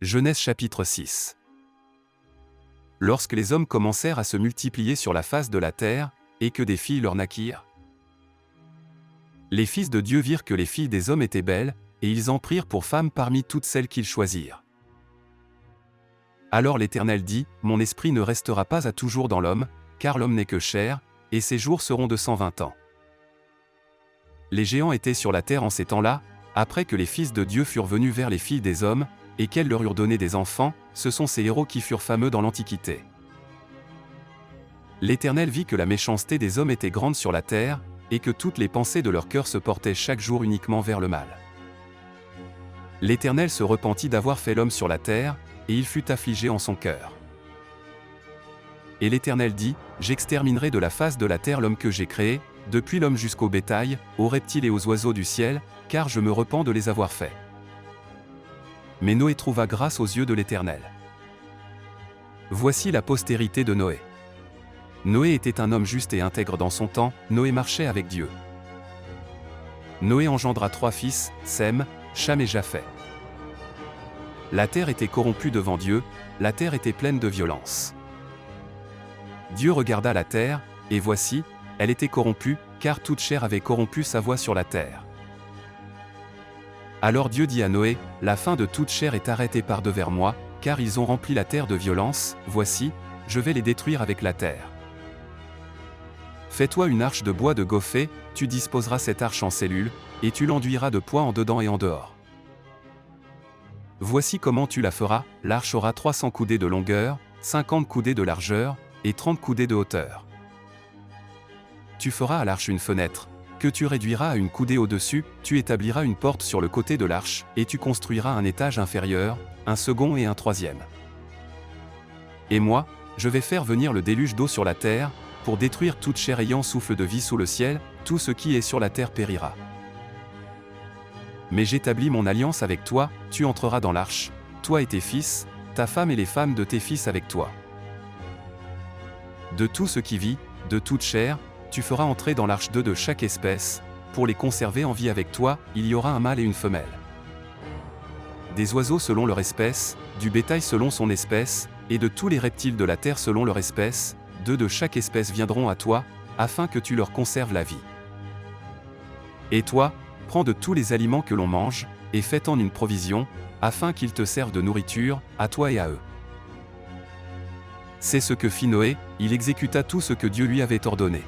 Genèse chapitre 6. Lorsque les hommes commencèrent à se multiplier sur la face de la terre, et que des filles leur naquirent, les fils de Dieu virent que les filles des hommes étaient belles, et ils en prirent pour femmes parmi toutes celles qu'ils choisirent. Alors l'Éternel dit, « Mon esprit ne restera pas à toujours dans l'homme, car l'homme n'est que chair, et ses jours seront de 120 ans. » Les géants étaient sur la terre en ces temps-là, après que les fils de Dieu furent venus vers les filles des hommes, et qu'elles leur eurent donné des enfants, ce sont ces héros qui furent fameux dans l'Antiquité. L'Éternel vit que la méchanceté des hommes était grande sur la terre, et que toutes les pensées de leur cœur se portaient chaque jour uniquement vers le mal. L'Éternel se repentit d'avoir fait l'homme sur la terre, et il fut affligé en son cœur. Et l'Éternel dit, « J'exterminerai de la face de la terre l'homme que j'ai créé, depuis l'homme jusqu'au bétail, aux reptiles et aux oiseaux du ciel, car je me repens de les avoir faits. » Mais Noé trouva grâce aux yeux de l'Éternel. Voici la postérité de Noé. Noé était un homme juste et intègre dans son temps, Noé marchait avec Dieu. Noé engendra 3 fils, Sem, Cham et Japheth. La terre était corrompue devant Dieu, la terre était pleine de violence. Dieu regarda la terre, et voici, elle était corrompue, car toute chair avait corrompu sa voie sur la terre. Alors Dieu dit à Noé, « La fin de toute chair est arrêtée par devers moi, car ils ont rempli la terre de violence, voici, je vais les détruire avec la terre. Fais-toi une arche de bois de gophée, tu disposeras cette arche en cellules, et tu l'enduiras de poix en dedans et en dehors. Voici comment tu la feras, l'arche aura 300 coudées de longueur, 50 coudées de largeur, et 30 coudées de hauteur. Tu feras à l'arche une fenêtre, que tu réduiras à une coudée au-dessus, tu établiras une porte sur le côté de l'arche, et tu construiras un étage inférieur, un second et un troisième. Et moi, je vais faire venir le déluge d'eau sur la terre, pour détruire toute chair ayant souffle de vie sous le ciel, tout ce qui est sur la terre périra. Mais j'établis mon alliance avec toi, tu entreras dans l'arche, toi et tes fils, ta femme et les femmes de tes fils avec toi. De tout ce qui vit, de toute chair, tu feras entrer dans l'arche 2 de chaque espèce, pour les conserver en vie avec toi, il y aura un mâle et une femelle. Des oiseaux selon leur espèce, du bétail selon son espèce, et de tous les reptiles de la terre selon leur espèce, 2 de chaque espèce viendront à toi, afin que tu leur conserves la vie. Et toi, prends de tous les aliments que l'on mange, et fais-en une provision, afin qu'ils te servent de nourriture, à toi et à eux. » C'est ce que fit Noé, il exécuta tout ce que Dieu lui avait ordonné.